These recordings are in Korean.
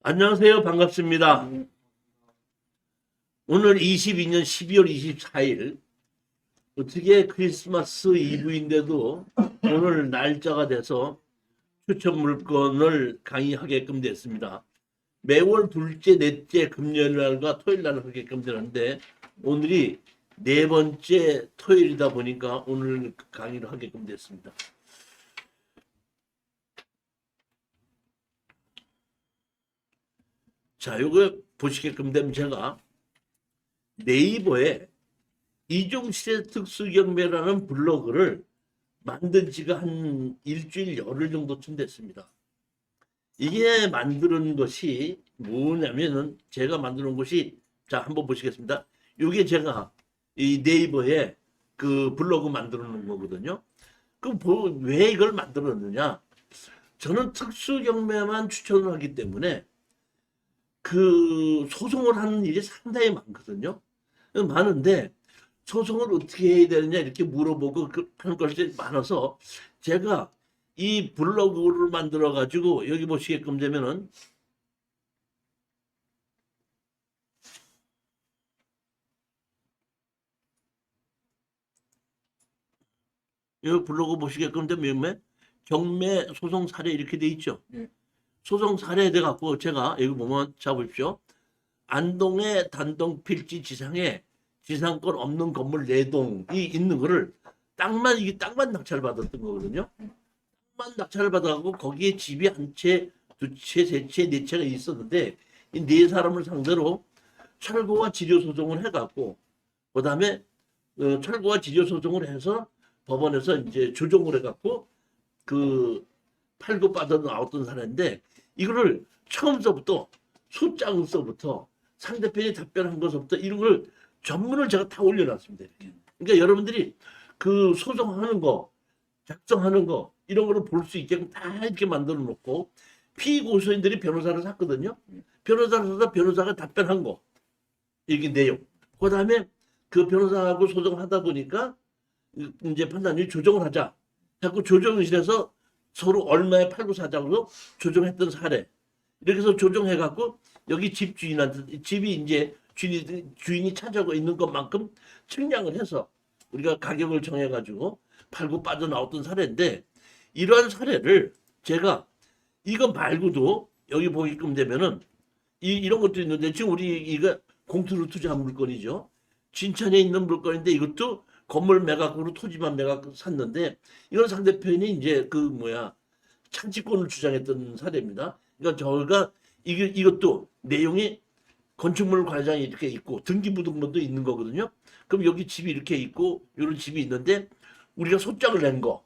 안녕하세요. 반갑습니다. 오늘 22년 12월 24일 어떻게 크리스마스 이브인데도 오늘 날짜가 돼서 추천 물건을 강의하게끔 됐습니다. 매월 둘째, 넷째 금요일 날과 토요일 날 하게끔 되는데 오늘이 네 번째 토요일이다 보니까 오늘 강의를 하게끔 됐습니다. 자, 요거 보시게끔 되면 제가 네이버에 이종실의 특수경매라는 블로그를 만든 지가 한 일주일 열흘 정도쯤 됐습니다. 이게 만드는 것이 뭐냐면은 제가 만드는 것이 자 한번 보시겠습니다. 이게 제가 이 네이버에 그 블로그 만들어 놓은 거거든요. 그럼 왜 이걸 만들었느냐? 저는 특수경매만 추천을 하기 때문에 그 소송을 하는 일이 상당히 많거든요. 많은데 소송을 어떻게 해야 되느냐 이렇게 물어보고 하는 것이 많아서 제가 이 블로그를 만들어 가지고 여기 보시게끔 되면은 이 블로그 보시게끔 되면 경매 소송 사례 이렇게 돼 있죠. 소송 사례에 돼 갖고 제가 여기 보면 잡으십시오. 안동의 단동 필지 지상에 지상권 없는 건물 4동이 있는 거를 이게 땅만 낙찰 받았던 거거든요. 땅만 낙찰을 받아갖고 거기에 집이 한 채, 두 채, 세 채, 네 채가 있었는데 이 네 사람을 상대로 철거와 지료 소송을 해갖고 그다음에 철거와 지료 소송을 해서 법원에서 이제 조정을 해갖고 그 팔고 빠져나왔던 사례인데 이거를 처음서부터 소장서부터 상대편이 답변한 것부터 이런 걸 전문을 제가 다 올려놨습니다. 이렇게. 그러니까 여러분들이 그 소송하는 거, 작성하는 거 이런 거를 볼 수 있게끔 다 이렇게 만들어 놓고 피고소인들이 변호사를 샀거든요. 변호사를 사서 변호사가 답변한 거 이게 내용. 그다음에 그 변호사하고 소송하다 보니까 이제 판단이 조정을 하자. 자꾸 조정실에서 서로 얼마에 팔고 사자고 조정했던 사례. 이렇게 해서 조정해갖고 여기 집주인한테 집이 이제 주인이 찾아오고 있는 것만큼 측량을 해서 우리가 가격을 정해가지고 팔고 빠져나왔던 사례인데 이러한 사례를 제가 이거 말고도 여기 보게끔 되면은 이런 것도 있는데 지금 우리 이거 공투로 투자한 물건이죠. 진천에 있는 물건인데 이것도 건물 매각으로 토지만 매각 샀는데 이건 상대편이 이제 그 뭐야 창지권을 주장했던 사례입니다. 그러니까 저희가 이것도 내용이 건축물 과장이 이렇게 있고 등기부등본도 있는 거거든요. 그럼 여기 집이 이렇게 있고 이런 집이 있는데 우리가 소장을 낸 거,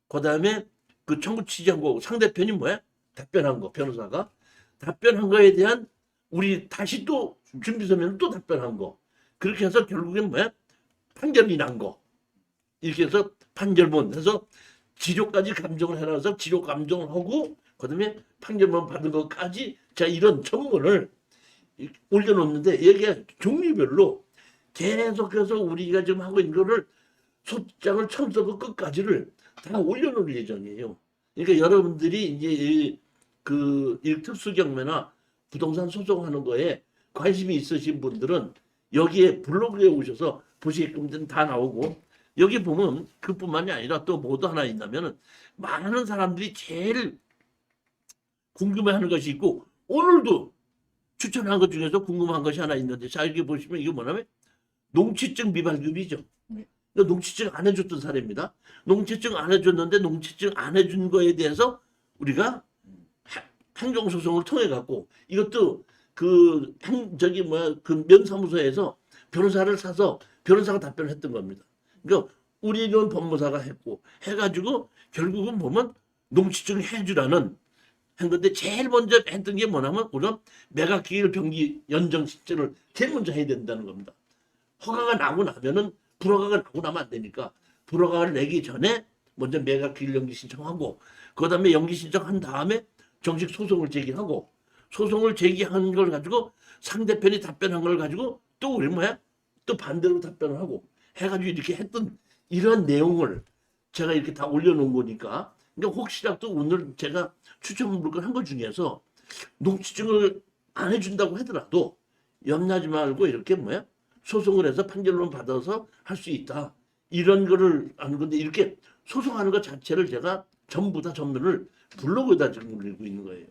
그다음에 그 청구 취지한 거 상대편이 뭐야? 답변한 거 변호사가 답변한 거에 대한 우리 다시 또 준비서면을 또 답변한 거 그렇게 해서 결국엔 뭐야? 판결이 난 거. 이렇게 해서 판결문 해서 지료까지 감정을 해놔서 지료 감정을 하고 그다음에 판결문 받은 것까지 자 이런 청문을 올려놓는데 여기에 종류별로 계속해서 우리가 지금 하고 있는 거를 소장을 처음부터 끝까지를 다 올려놓을 예정이에요. 그러니까 여러분들이 이제 그 특수경매나 부동산 소송하는 거에 관심이 있으신 분들은 여기에 블로그에 오셔서 보시게끔 다 나오고 여기 보면 그뿐만이 아니라 또 뭐도 하나 있냐면은 많은 사람들이 제일 궁금해하는 것이 있고 오늘도 추천한 것 중에서 궁금한 것이 하나 있는데 자 여기 보시면 이게 뭐냐면 농취증 미발급이죠. 그러니까 농취증 안 해줬던 사례입니다. 농취증 안 해줬는데 농취증 안 해준 거에 대해서 우리가 행정소송을 통해 갖고 이것도 저기 뭐야 그 면사무소에서 변호사를 사서 변호사가 답변을 했던 겁니다. 그러니까 우리는 법무사가 했고 해가지고 결국은 보면 농취증 해주라는 한 건데 제일 먼저 했던 게 뭐냐면 우선 매각기일 병기 연정 시점을 제일 먼저 해야 된다는 겁니다. 허가가 나고 나면은 불허가가 나고 나면 안 되니까 불허가를 내기 전에 먼저 매각기일 연기 신청하고 그다음에 연기 신청한 다음에 정식 소송을 제기하고 소송을 제기한 걸 가지고 상대편이 답변한 걸 가지고 또 우리 뭐야 또 반대로 답변을 하고 해가지고 이렇게 했던 이런 내용을 제가 이렇게 다 올려놓은 거니까 그러니까 혹시라도 오늘 제가 추천 물건 한 것 중에서 녹취증을 안 해준다고 하더라도 염려하지 말고 이렇게 뭐야? 소송을 해서 판결론 받아서 할 수 있다. 이런 거를 하는 건데 이렇게 소송하는 것 자체를 제가 전부 다 전면을 블로그에다 지금 올리고 있는 거예요.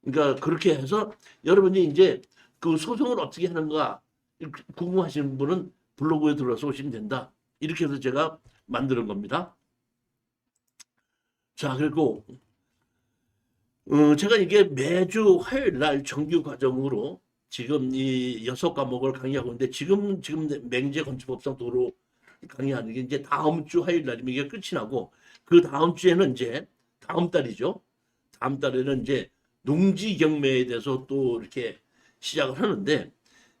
그러니까 그렇게 해서 여러분이 이제 그 소송을 어떻게 하는가 궁금하신 분은 블로그에 들어서 오시면 된다. 이렇게 해서 제가 만드는 겁니다. 자, 그리고 제가 이게 매주 화요일 날 정규 과정으로 지금 이 6과목을 강의하고 있는데 지금 맹제 건축법상 도로 강의하는 게 이제 다음 주 화요일 날이면 이게 끝이 나고 그 다음 주에는 이제 다음 달이죠. 다음 달에는 이제 농지 경매에 대해서 또 이렇게 시작을 하는데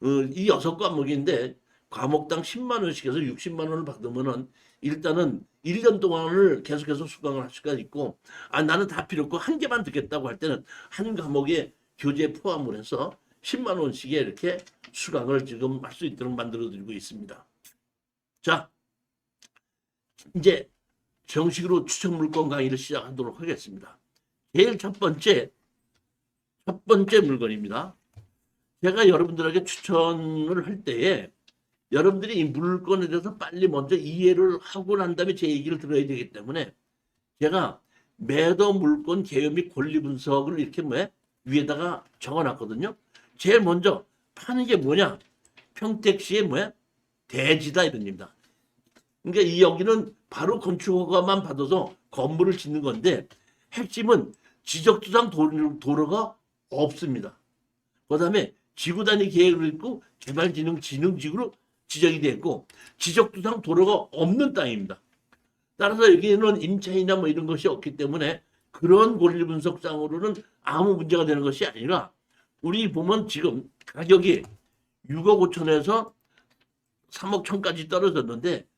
이 6과목인데 과목당 10만 원씩 해서 60만 원을 받으면은 일단은 1년 동안을 계속해서 수강을 할 수가 있고 나는 다 필요 없고 한 개만 듣겠다고 할 때는 한 과목에 교재 포함을 해서 10만 원씩에 이렇게 수강을 지금 할 수 있도록 만들어 드리고 있습니다. 자, 이제 정식으로 추천 물건 강의를 시작하도록 하겠습니다. 제일 첫 번째 물건입니다. 제가 여러분들에게 추천을 할 때에 여러분들이 이 물건에 대해서 빨리 먼저 이해를 하고 난 다음에 제 얘기를 들어야 되기 때문에 제가 매도 물건 개요 및 권리 분석을 이렇게 위에다가 적어놨거든요. 제일 먼저 파는 게 뭐냐? 평택시의 대지다 이런 겁니다. 그러니까 이 여기는 바로 건축허가만 받아서 건물을 짓는 건데 핵심은 지적주상 도로가 없습니다. 그 다음에 지구단위 계획을 있고 개발진흥지구로 지정이 됐고 지적주상 도로가 없는 땅입니다. 따라서 여기는 임차이나 이런 것이 없기 때문에 그런 권리 분석상으로는 아무 문제가 되는 것이 아니라 우리 보면 지금 가격이 6억 5천에서 3억 천까지 떨어졌는데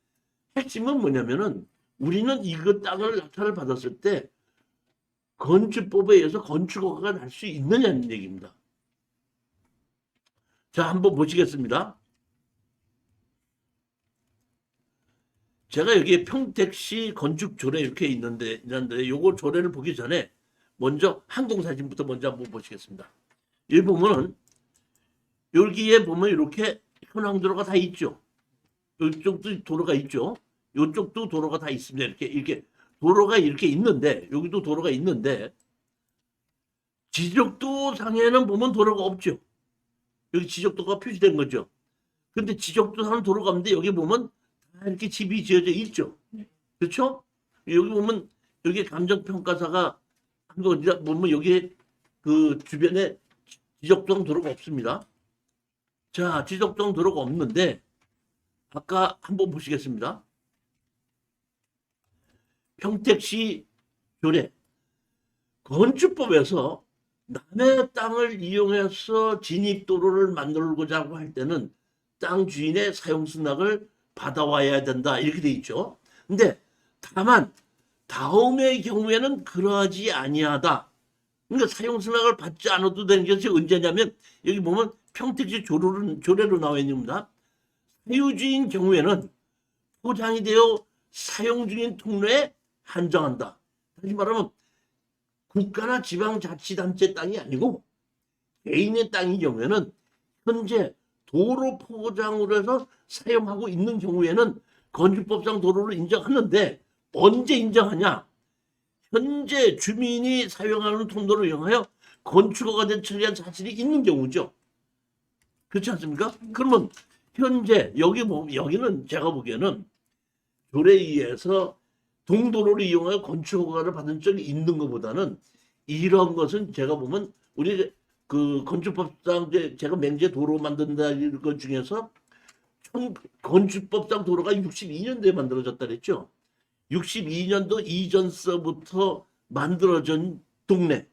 핵심은 뭐냐면은 우리는 이거 땅을 낙찰을 받았을 때 건축법에 의해서 건축허가가 날 수 있느냐는 얘기입니다. 자, 한번 보시겠습니다. 제가 여기 평택시 건축조례 이렇게 있는데 요거 조례를 보기 전에 먼저 항공사진부터 먼저 한번 보시겠습니다. 여기 보면은 여기에 보면 이렇게 현황도로가 다 있죠. 이쪽도 도로가 있죠. 이쪽도 도로가 다 있습니다. 이렇게 도로가 이렇게 있는데 여기도 도로가 있는데 지적도 상에는 보면 도로가 없죠. 여기 지적도가 표시된 거죠. 근데 지적도 상은 도로가 없는데 여기 보면 다 이렇게 집이 지어져 있죠. 그렇죠? 여기 보면 여기 감정평가사가 한 거 보면 여기 그 주변에 지적도상 도로가 없습니다. 자, 지적도상 도로가 없는데 아까 한번 보시겠습니다. 평택시 조례 건축법에서 남의 땅을 이용해서 진입도로를 만들고자 할 때는 땅 주인의 사용승낙을 받아와야 된다 이렇게 돼 있죠. 근데 다만 다음의 경우에는 그러하지 아니하다. 그러니까 사용승낙을 받지 않아도 되는 것이 언제냐면 여기 보면 평택시 조례로 나와 있는 겁니다. 사유주인 경우에는 포장이 되어 사용 중인 통로에 한정한다. 다시 말하면 국가나 지방자치단체 땅이 아니고 개인의 땅인 경우에는 현재 도로 포장으로 해서 사용하고 있는 경우에는 건축법상 도로를 인정하는데 언제 인정하냐? 현재 주민이 사용하는 통로를 이용하여 건축허가 된 처리한 사실이 있는 경우죠. 그렇지 않습니까? 그러면 현재 여기는 제가 보기에는 조례에 의해서 동도로를 이용하여 건축허가를 받은 적이 있는 것보다는 이런 것은 제가 보면 우리 그 건축법상 제가 맹제 도로 만든다 것 중에서 건축법상 도로가 62년도에 만들어졌다 그랬죠. 62년도 이전서부터 만들어진 동네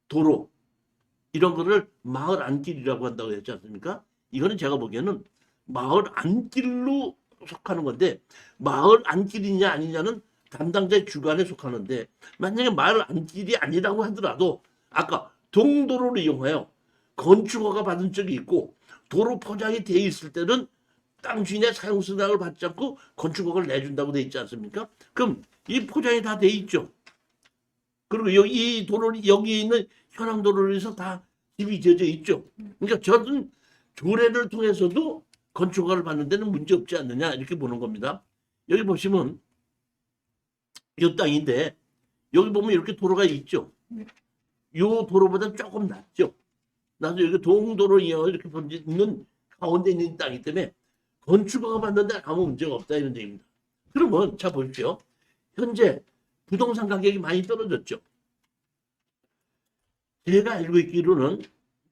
도로 이런 거를 마을 안길이라고 한다고 했지 않습니까? 이거는 제가 보기에는 마을 안길로 속하는 건데 마을 안길이냐 아니냐는 담당자의 주관에 속하는데 만약에 마을 안길이 아니라고 하더라도 아까 동도로를 이용하여 건축허가 받은 적이 있고 도로 포장이 돼 있을 때는 땅 주인의 사용승낙을 받지 않고 건축허가를 내준다고 돼 있지 않습니까? 그럼 이 포장이 다 돼 있죠. 그리고 여기 이 도로 여기에 있는 현황도로에서 다 집이 지어져 있죠. 그러니까 저는 조례를 통해서도 건축허가를 받는 데는 문제 없지 않느냐 이렇게 보는 겁니다. 여기 보시면 이 땅인데 여기 보면 이렇게 도로가 있죠. 이 도로보다 조금 낮죠. 나도 여기 동도로 이어 이렇게 있는 가운데 있는 땅이기 때문에 건축허가 받는데 아무 문제가 없다 이런 얘기입니다. 그러면 자 보십시오. 현재 부동산 가격이 많이 떨어졌죠. 제가 알고 있기로는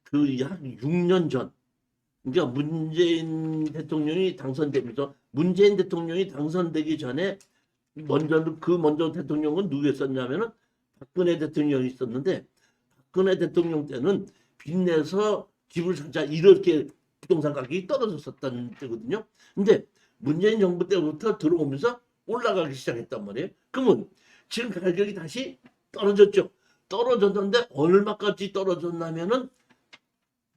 그 약 6년 전, 그러니까 문재인 대통령이 당선되면서 문재인 대통령이 당선되기 전에 먼저 대통령은 누구였었냐면은 박근혜 대통령이 있었는데 박근혜 대통령 때는 빚내서 집을 사자 이렇게 부동산 가격이 떨어졌었다는 때거든요. 근데 문재인 정부 때부터 들어오면서 올라가기 시작했단 말이에요. 그러면 지금 가격이 다시 떨어졌죠. 떨어졌는데 얼마까지 떨어졌냐면은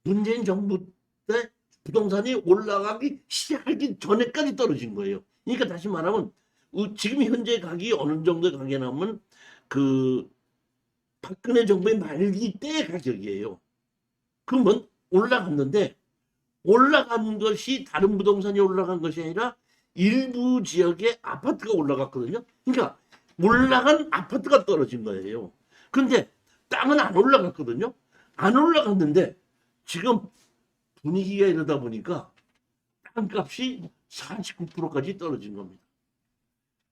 문재인 정부 때 부동산이 올라가기 시작하기 전에까지 떨어진 거예요. 그러니까 다시 말하면 지금 현재 가격이 어느 정도 가격이 나오면 그 박근혜 정부의 말기 때 가격이에요. 그러면 올라갔는데 올라간 것이 다른 부동산이 올라간 것이 아니라 일부 지역의 아파트가 올라갔거든요. 그러니까 올라간 아파트가 떨어진 거예요. 근데 땅은 안 올라갔거든요. 안 올라갔는데 지금 분위기가 이러다 보니까 땅값이 49%까지 떨어진 겁니다.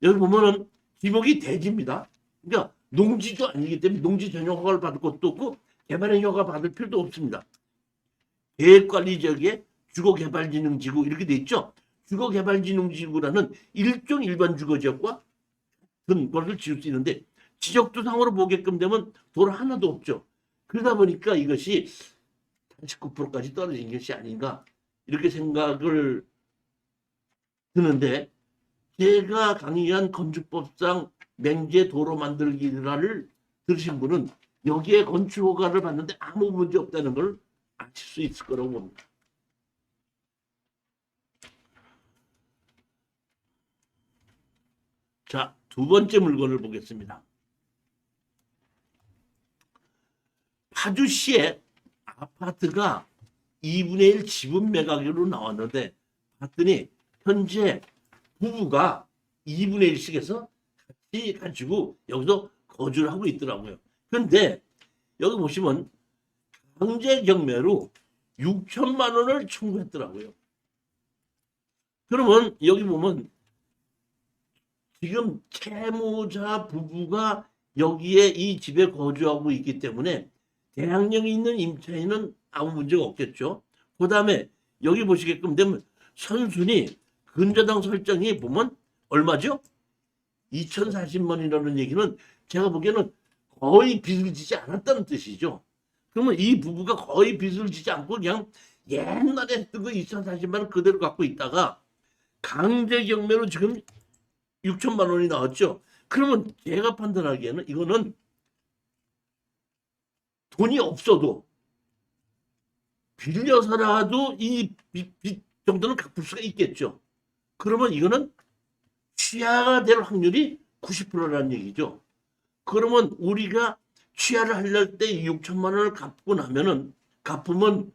여기 보면은 지목이 대지입니다. 그러니까 농지도 아니기 때문에 농지 전용 허가를 받을 것도 없고 개발행 허가 받을 필요도 없습니다. 계획관리지역에 주거개발진흥지구 이렇게 돼 있죠. 주거개발진흥지구라는 일종 일반 주거지역과 같은 것을 지을 수 있는데 지적도상으로 보게끔 되면 도로 하나도 없죠. 그러다 보니까 이것이 39%까지 떨어진 것이 아닌가 이렇게 생각을 드는데 제가 강의한 건축법상 맹제 도로 만들기를 들으신 분은 여기에 건축허가를 받는데 아무 문제 없다는 걸 아실 수 있을 거라고 봅니다. 자, 두 번째 물건을 보겠습니다. 파주시에 아파트가 2분의 1 지분 매각으로 나왔는데 봤더니 현재 부부가 2분의 1씩 해서 같이 가지고 여기서 거주를 하고 있더라고요. 그런데 여기 보시면 강제 경매로 6천만 원을 청구했더라고요. 그러면 여기 보면 지금 채무자 부부가 여기에 이 집에 거주하고 있기 때문에 대항력이 있는 임차인은 아무 문제가 없겠죠. 그 다음에 여기 보시게끔 되면 선순위 근저당 설정이 보면 얼마죠? 2,040만 원이라는 얘기는 제가 보기에는 거의 빚을 지지 않았다는 뜻이죠. 그러면 이 부부가 거의 빚을 지지 않고 그냥 옛날에 했던 그 2,040만 원 그대로 갖고 있다가 강제 경매로 지금 6천만 원이 나왔죠. 그러면 제가 판단하기에는 이거는 돈이 없어도 빌려서라도 이 빚 정도는 갚을 수가 있겠죠. 그러면 이거는 취하가 될 확률이 90%라는 얘기죠. 그러면 우리가 취하를 하려 때 6천만 원을 갚고 나면은 갚으면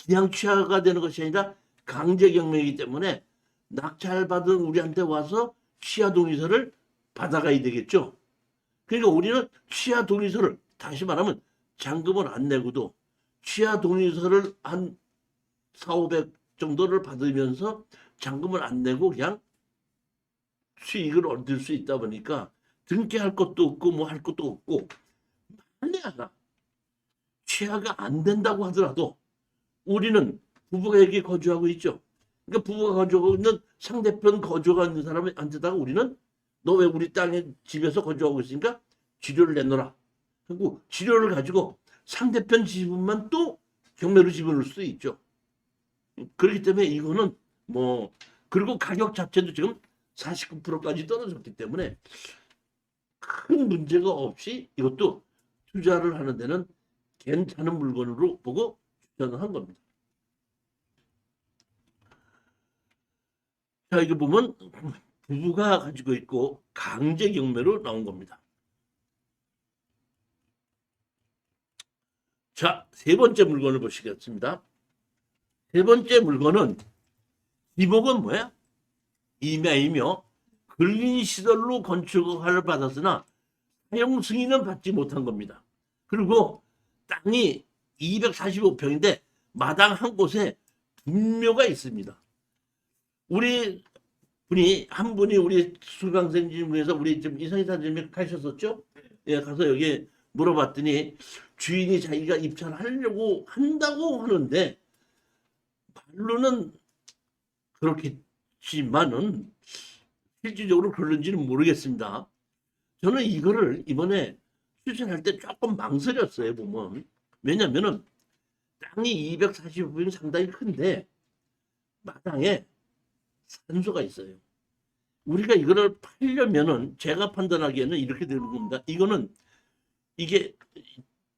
그냥 취하가 되는 것이 아니라 강제 경매이기 때문에 낙찰받은 우리한테 와서 취하 동의서를 받아가야 되겠죠. 그러니까 우리는 취하 동의서를 다시 말하면 잔금을 안 내고도 취하 동의서를 한 4, 500 정도를 받으면서 잔금을 안 내고 그냥 수익을 얻을 수 있다 보니까 등기할 것도 없고 뭐 할 것도 없고 만에 하나 취하가 안 된다고 하더라도 우리는 부부가 여기 거주하고 있죠. 그러니까 부부가 거주하고 있는 상대편 거주하고 있는 사람한테다가 우리는 너 왜 우리 땅에 집에서 거주하고 있으니까 지료를 내놓으라. 그리고 지료를 가지고 상대편 지분만 또 경매로 집어넣을 수 있죠. 그렇기 때문에 이거는 뭐 그리고 가격 자체도 지금 49%까지 떨어졌기 때문에 큰 문제가 없이 이것도 투자를 하는 데는 괜찮은 물건으로 보고 추천을 한 겁니다. 자, 이거 보면 부부가 가지고 있고 강제 경매로 나온 겁니다. 자, 세 번째 물건을 보시겠습니다. 세 번째 물건은 지목은 뭐야? 임야이며 근린시설로 건축을 받았으나 사용 승인은 받지 못한 겁니다. 그리고 땅이 245평인데 마당 한 곳에 분묘가 있습니다. 우리 한 분이 우리 수강생 중에서 우리 좀 이상희 사장님이 가셨었죠? 예, 가서 여기 물어봤더니 주인이 자기가 입찰하려고 한다고 하는데 말로는 그렇겠지만은 실질적으로 그런지는 모르겠습니다. 저는 이거를 이번에 추천할 때 조금 망설였어요, 보면. 왜냐면은 땅이 245평이 상당히 큰데 마당에 산소가 있어요. 우리가 이거를 팔려면은 제가 판단하기에는 이렇게 되는 겁니다. 이게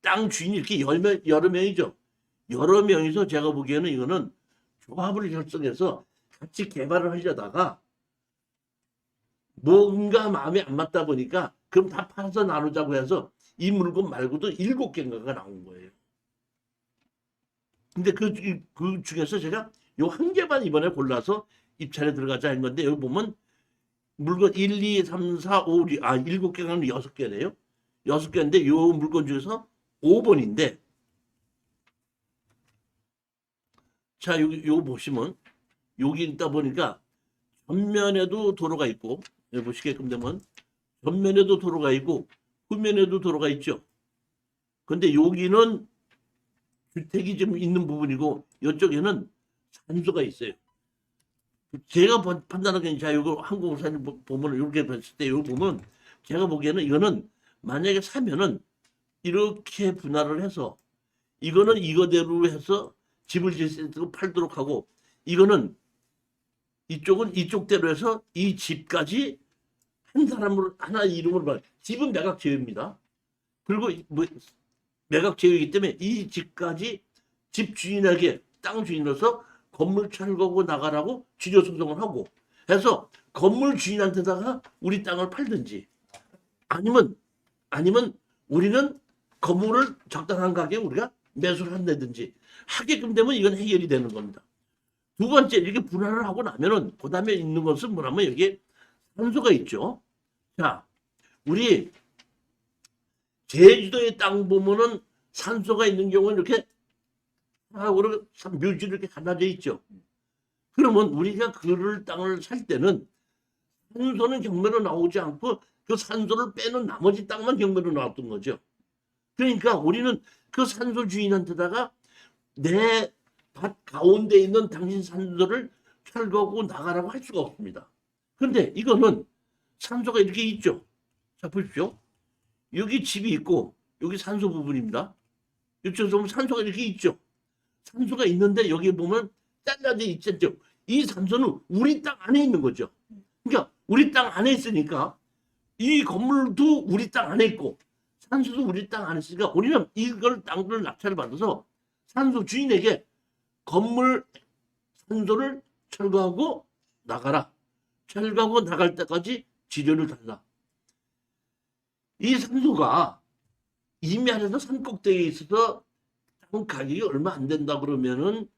땅 주인이 이렇게 여러 명이죠. 여러 명이서 제가 보기에는 이거는 조합을 결성해서 같이 개발을 하려다가 뭔가 마음에 안 맞다 보니까 그럼 다 팔아서 나누자고 해서 이 물건 말고도 7개인가가 나온 거예요. 근데 그 중에서 제가 요 한 개만 이번에 골라서 입찰에 들어가자 한 건데 여기 보면 물건 1, 2, 3, 4, 5, 6, 7개가 6개네요. 6개인데 요 물건 중에서 5번인데 자, 요 보시면 여기 있다 보니까 전면에도 도로가 있고 여기 보시게끔 되면 전면에도 도로가 있고 후면에도 도로가 있죠. 근데 여기는 주택이 좀 있는 부분이고 이쪽에는 산소가 있어요. 제가 판단하기에는 자 이거 항공사진 보면 이렇게 봤을 때 이거 보면 제가 보기에는 이거는 만약에 사면은 이렇게 분할을 해서 이거는 이거대로 해서 집을 짓고 팔도록 하고 이거는 이쪽은 이쪽대로 해서 이 집까지 한 사람으로 하나 이름으로 말 집은 매각 제외입니다. 그리고 뭐 매각 제외이기 때문에 이 집까지 집 주인에게 땅 주인으로서 건물 철거고 나가라고 지조 소송을 하고 해서 건물 주인한테다가 우리 땅을 팔든지 아니면 우리는 건물을 적당한 가격에 우리가 매수를 한다든지 하게끔 되면 이건 해결이 되는 겁니다. 두 번째 이렇게 분할을 하고 나면은 그 다음에 있는 것은 뭐냐면 여기에 산소가 있죠. 자, 우리 제주도의 땅 보면은 산소가 있는 경우는 이렇게 하고 묘지로 이렇게 갈라져 있죠. 그러면 우리가 그 땅을 살 때는 산소는 경매로 나오지 않고 그 산소를 빼는 나머지 땅만 경매로 나왔던 거죠. 그러니까 우리는 그 산소 주인한테다가 내 밭 가운데 있는 당신 산소를 철거하고 나가라고 할 수가 없습니다. 그런데 이거는 산소가 이렇게 있죠. 자, 보십시오. 여기 집이 있고 여기 산소 부분입니다. 이쪽에서 보면 산소가 이렇게 있죠. 산소가 있는데 여기 보면 잘라져 있죠. 이 산소는 우리 땅 안에 있는 거죠. 그러니까 우리 땅 안에 있으니까 이 건물도 우리 땅 안에 있고 산소도 우리 땅 안에 있으니까 우리는 이걸 땅을 낙찰을 받아서 산소 주인에게 건물 산소를 철거하고 나가라. 철거하고 나갈 때까지 지료를 달라. 이 산소가 임야에서 산꼭대기에 있어서 땅 가격이 얼마 안 된다 그러면은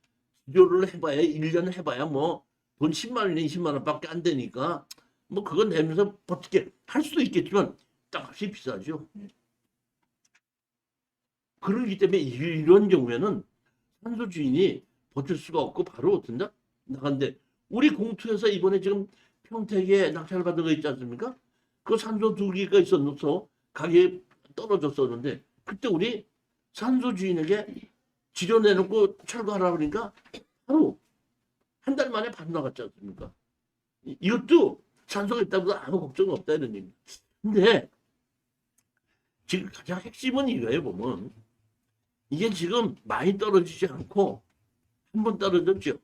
지료를 해봐야 1년 해봐야 뭐 돈 10만 원이나 20만 원밖에 안 되니까 뭐 그거 내면서 어떻게 할 수도 있겠지만 땅값이 비싸죠. 그러기 때문에 이런 경우에는 산소 주인이 버틸 수가 없고 바로 어떤다? 나간데 우리 공투에서 이번에 지금 평택에 낙찰 받은 거 있지 않습니까? 그 산소 2개가 있었어. 가격이 떨어졌었는데 그때 우리 산소 주인에게 지료 내놓고 철거하라 그러니까 바로 한 달 만에 바로 나갔지 않습니까? 이것도 산소가 있다고 아무 걱정 없다 이런 얘기입니다. 근데 지금 가장 핵심은 이거예요. 보면 이게 지금 많이 떨어지지 않고 한 번 떨어졌죠.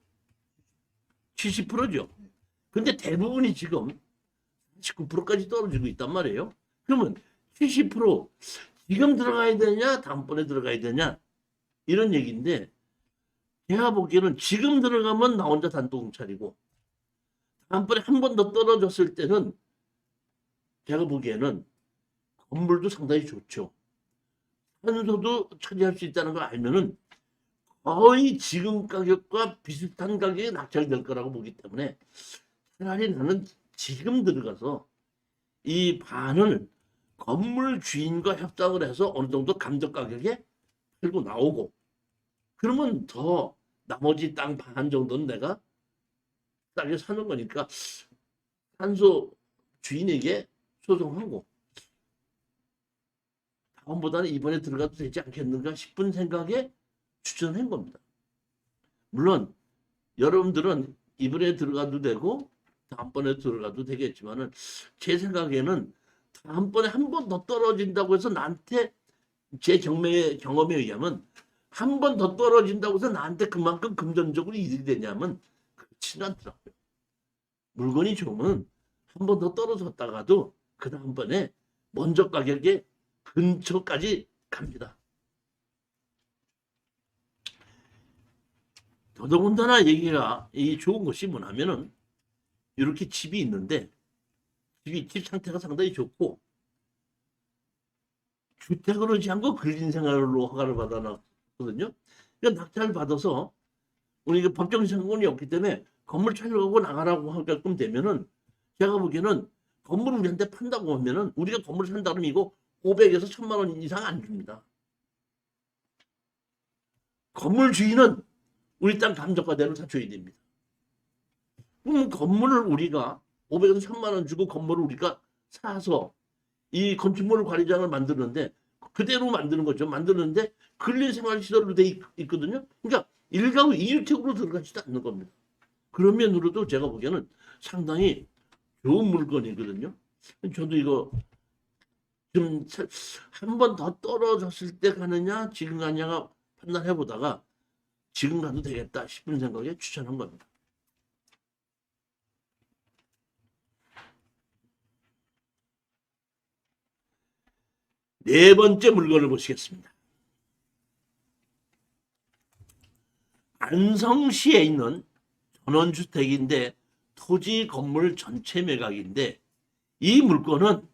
70%죠. 근데 대부분이 지금 19%까지 떨어지고 있단 말이에요. 그러면 70% 지금 들어가야 되냐 다음번에 들어가야 되냐 이런 얘기인데 제가 보기에는 지금 들어가면 나 혼자 단독 공찰이고 다음번에 한 번 더 떨어졌을 때는 제가 보기에는 건물도 상당히 좋죠. 환소도 처리할 수 있다는 걸 알면은 거의 지금 가격과 비슷한 가격에 낙찰될 거라고 보기 때문에 차라리 나는 지금 들어가서 이 반을 건물 주인과 협상을 해서 어느 정도 감정 가격에 팔고 나오고, 그러면 더 나머지 땅 반 정도는 내가 싸게 사는 거니까 산소 주인에게 소송하고 다음보다는 이번에 들어가도 되지 않겠는가 싶은 생각에 추천한 겁니다. 물론 여러분들은 이번에 들어가도 되고 다음번에 들어가도 되겠지만은 제 생각에는 다음번에 한 번 더 떨어진다고 해서 나한테, 제 경험에 의하면 한 번 더 떨어진다고 해서 나한테 그만큼 금전적으로 이득이 되냐면 그렇지는 않더라고요. 물건이 좋으면 한 번 더 떨어졌다가도 그 다음번에 먼저 가격에 근처까지 갑니다. 더더군다나 얘기가 이 좋은 것이 뭐냐면은 이렇게 집이 있는데 집 상태가 상당히 좋고 주택으로 지은 거 근린 생활로 허가를 받아놨거든요. 그러니까 낙찰 받아서 우리 법정 상권이 없기 때문에 건물 촬영하고 나가라고 하게끔 되면은 제가 보기에는 건물 우리한테 판다고 하면은 우리가 건물 산다 그러면 이거 500에서 1000만 원 이상 안 줍니다. 건물 주인은 우리 땅 감정가대로 다 줘야 됩니다. 그럼 건물을 우리가 500에서 1000만 원 주고 건물을 우리가 사서 이 건축물 관리장을 만드는데 그대로 만드는 거죠. 만드는데 근린생활시설로 돼 있거든요. 그러니까 1가구 2주택으로 들어가지도 않는 겁니다. 그런 면으로도 제가 보기에는 상당히 좋은 물건이거든요. 저도 이거 좀 한 번 더 떨어졌을 때 가느냐 지금 가느냐가 판단해 보다가 지금 가도 되겠다 싶은 생각에 추천한 겁니다. 네 번째 물건을 보시겠습니다. 안성시에 있는 전원주택인데 토지 건물 전체 매각인데 이 물건은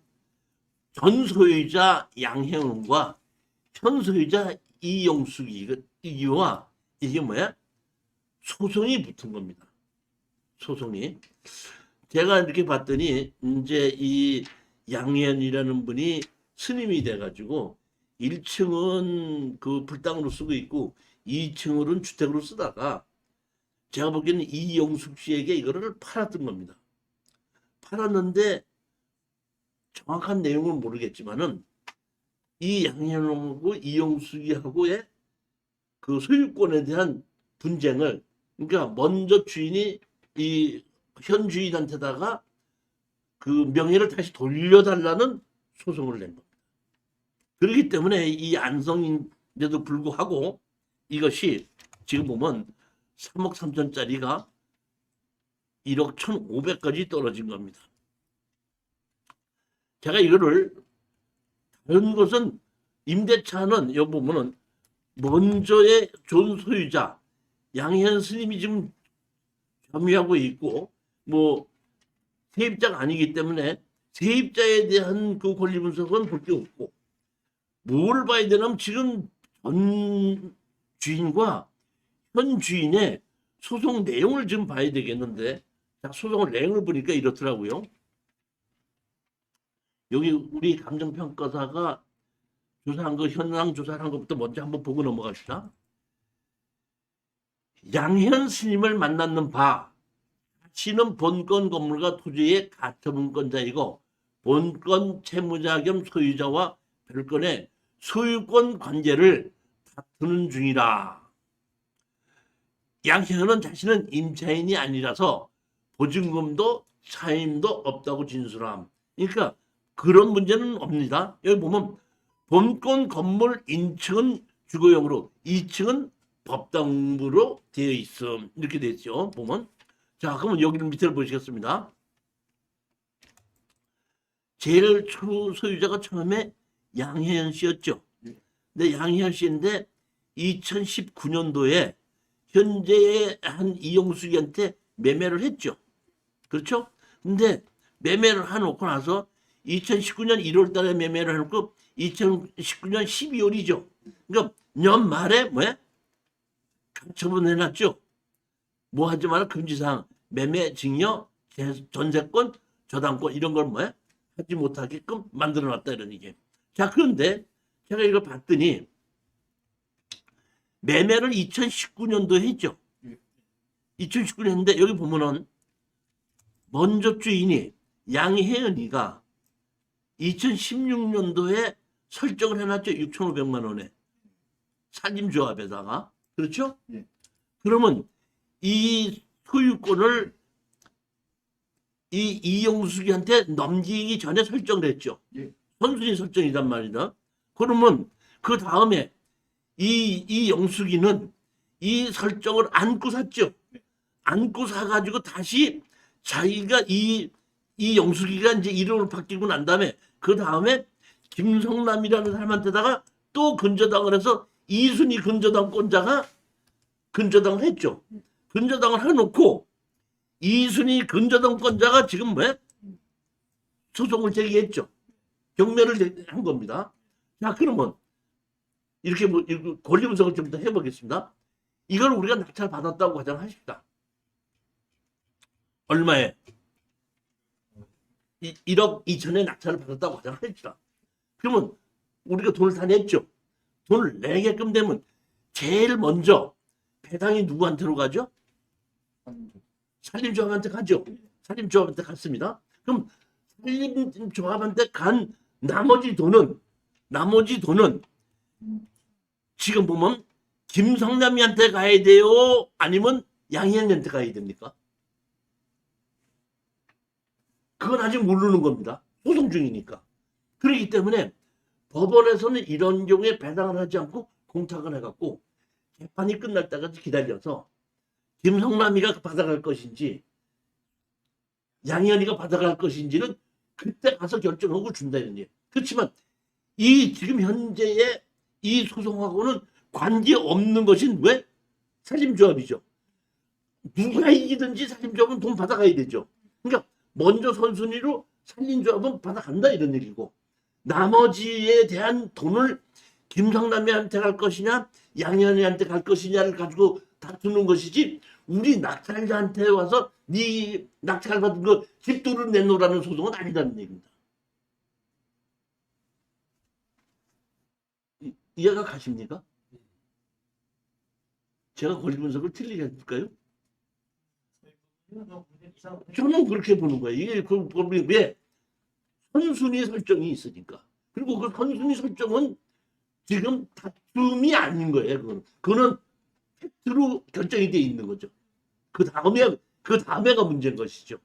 전 소유자 양형은과 현 소유자 이용수기와 이게 뭐야? 소송이 붙은 겁니다. 소송이. 제가 이렇게 봤더니 이제 이 양현이라는 분이 스님이 돼가지고 1층은 그 불당으로 쓰고 있고 2층으로는 주택으로 쓰다가 제가 보기에는 이영숙 씨에게 이거를 팔았던 겁니다. 팔았는데 정확한 내용은 모르겠지만은 이 양현하고 이영숙이하고의 그 소유권에 대한 분쟁을, 그러니까 먼저 주인이 이 현 주인한테다가 그 명예를 다시 돌려달라는 소송을 낸 겁니다. 그렇기 때문에 이 안성인데도 불구하고 이것이 지금 보면 3억 3천짜리가 1억 1,500까지 떨어진 겁니다. 제가 이거를 다른 것은 임대차는 여기 보면은 먼저의 존 소유자 양현 스님이 지금 점유하고 있고 뭐 세입자가 아니기 때문에 세입자에 대한 그 권리 분석은 볼 게 없고 뭘 봐야 되냐면 지금 전 주인과 현 주인의 소송 내용을 좀 봐야 되겠는데 소송을 내용을 보니까 이렇더라고요. 여기 우리 감정평가사가 조사한 거 현황 조사를 한 것부터 먼저 한번 보고 넘어갑시다. 양현 스님을 만났는 바 시는 본건 건물과 토지의 가처분권자이고 본건 채무자 겸 소유자와 별건의 소유권 관계를 다투는 중이라. 양현은 자신은 임차인이 아니라서 보증금도 차임도 없다고 진술함. 그러니까 그런 문제는 없습니다. 여기 보면 본건 건물 1층은 주거용으로 2층은 법당부로 되어 있음. 이렇게 되어 있죠. 보면. 자, 그러면 여기를 밑을 보시겠습니다. 제일 소유자가 처음에 양혜연 씨였죠. 근데 양혜연 씨인데 2019년도에 현재의 한 이용수기한테 매매를 했죠. 그렇죠? 근데 매매를 해놓고 나서 2019년 1월 달에 매매를 해놓고 2019년 12월이죠. 그러니까 연말에 뭐야? 처분 해놨죠. 뭐 하지 마라 금지사항, 매매, 증여, 전세권, 저당권 이런 걸 뭐야? 하지 못하게끔 만들어놨다 이런 얘기. 자, 그런데 제가 이걸 봤더니 매매를 2019년도에 했죠. 2019년 했는데 여기 보면은 먼저 주인이 양혜은이가 2016년도에 설정을 해놨죠. 6,500만 원에 산림조합에다가. 그렇죠? 예. 그러면 이 소유권을 이 이영숙이한테 넘기기 전에 설정을 했죠. 예. 선순위 설정이란 말이다. 그러면 그 다음에 이 영숙이는 이 설정을 안고 샀죠. 안고 사가지고 다시 자기가 이 영숙이가 이제 이름을 바뀌고 난 다음에 그 다음에 김성남이라는 사람한테다가 또 근저당을 해서 이순희 근저당권자가 근저당을 했죠. 근저당을 해놓고 이순희 근저당권자가 지금 왜 소송을 제기했죠. 경매를 한 겁니다. 자, 그러면 이렇게 뭐 권리 분석을 좀 더 해보겠습니다. 이걸 우리가 낙찰 받았다고 가정하십시다. 얼마에? 1억 2천에 낙찰을 받았다고 가정합시다. 그러면 우리가 돈을 다 냈죠. 돈을 내게끔 되면 제일 먼저 배당이 누구한테로 가죠? 산림조합한테 가죠. 산림조합한테 갔습니다. 그럼 산림조합한테 간 나머지 돈은 지금 보면 김성남이한테 가야 돼요? 아니면 양희은한테 가야 됩니까? 그건 아직 모르는 겁니다. 소송 중이니까. 그렇기 때문에 법원에서는 이런 경우에 배당을 하지 않고 공탁을 해갖고 재판이 끝날 때까지 기다려서 김성남이가 받아갈 것인지 양희은이가 받아갈 것인지는 그때 가서 결정하고 준다는 얘기예요. 그렇지만 이 지금 현재의 이 소송하고는 관계없는 것인 왜? 산림조합이죠. 누가 이기든지 산림조합은 돈 받아가야 되죠. 그러니까 먼저 선순위로 산림조합은 받아간다 이런 얘기고 나머지에 대한 돈을 김성남이한테 갈 것이냐 양현이한테 갈 것이냐를 가지고 다투는 것이지 우리 낙찰자한테 와서 네 낙찰 받은 거 집도를 내놓으라는 소송은 아니라는 얘기입니다. 이해가 가십니까? 제가 권리 분석을 틀리게 해줄까요? 저는 그렇게 보는 거예요. 이게 그 법이 왜 선순위 설정이 있으니까. 그리고 그 선순위 설정은 지금 다툼이 아닌 거예요. 그거는 팩트로 결정이 돼 있는 거죠. 그 다음에가 문제인 것이죠.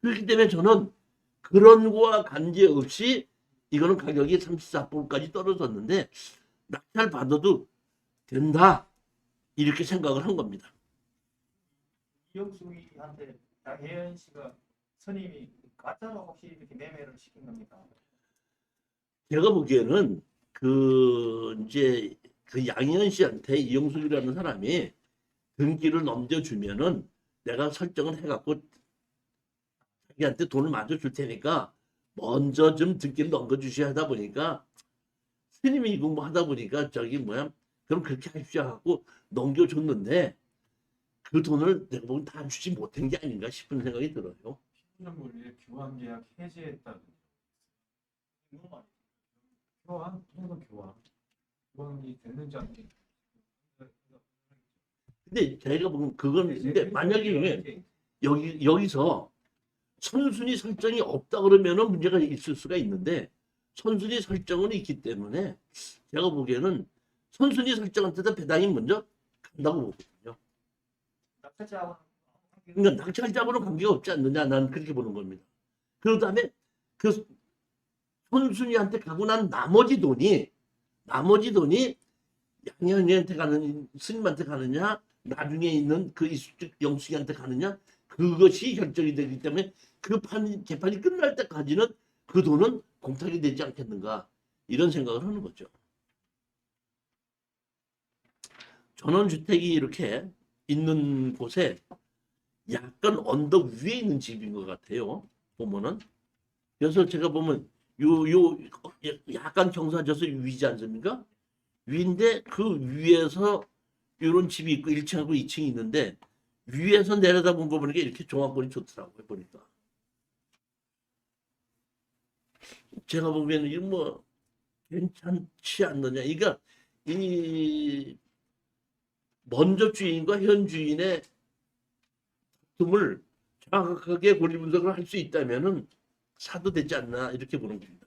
그렇기 때문에 저는 그런 거와 관계없이 이거는 가격이 34%까지 떨어졌는데 낙찰 받아도 된다 이렇게 생각을 한 겁니다. 이영숙이한테 양혜연 씨가 선임이 가짜로 혹시 이렇게 매매를 시킨 겁니까? 제가 보기에는 이제 그 양희은 씨한테 이영숙이라는 사람이 등기를 넘겨주면은 내가 설정을 해갖고 자기한테 돈을 마저 줄 테니까 먼저 좀 등기를 넘겨주셔야 하다 보니까 스님이 이거 뭐 하다 보니까 그럼 그렇게 하십시오 하고 넘겨줬는데 그 돈을 내가 보면 다 주지 못한 게 아닌가 싶은 생각이 들어요. 신문물에 교환 계약 해지했다는 교환 무슨 교환이 됐는지 안 됐는지. 근데 제가 보면 그건 근데 만약에 여기서 선순위 설정이 없다 그러면은 문제가 있을 수가 있는데 선순위 설정은 있기 때문에 제가 보기에는 선순위 설정한테도 배당이 먼저 간다고 보거든요. 그러니까 낙찰자하고는 관계가 없지 않느냐 나는 그렇게 보는 겁니다. 그런 다음에 그 선순위한테 가고 난 나머지 돈이 양현이한테 가는 스님한테 가느냐 나중에 있는 그 영숙이한테 가느냐 그것이 결정이 되기 때문에 재판이 끝날 때까지는 그 돈은 공탁이 되지 않겠는가 이런 생각을 하는 거죠. 전원주택이 이렇게 있는 곳에 약간 언덕 위에 있는 집인 것 같아요. 보면은 그래서 제가 보면 요 약간 경사져서 위지 않습니까? 위인데 그 위에서 이런 집이 있고 1층하고 2층이 있는데 위에서 내려다본 거 보니까 이렇게 종합권이 좋더라고요. 보니까 제가 보기에는 이거 뭐 괜찮지 않느냐. 그러니까 이 먼저 주인과 현 주인의 다툼을 정확하게 권리 분석을 할 수 있다면은 사도 되지 않나 이렇게 보는 겁니다.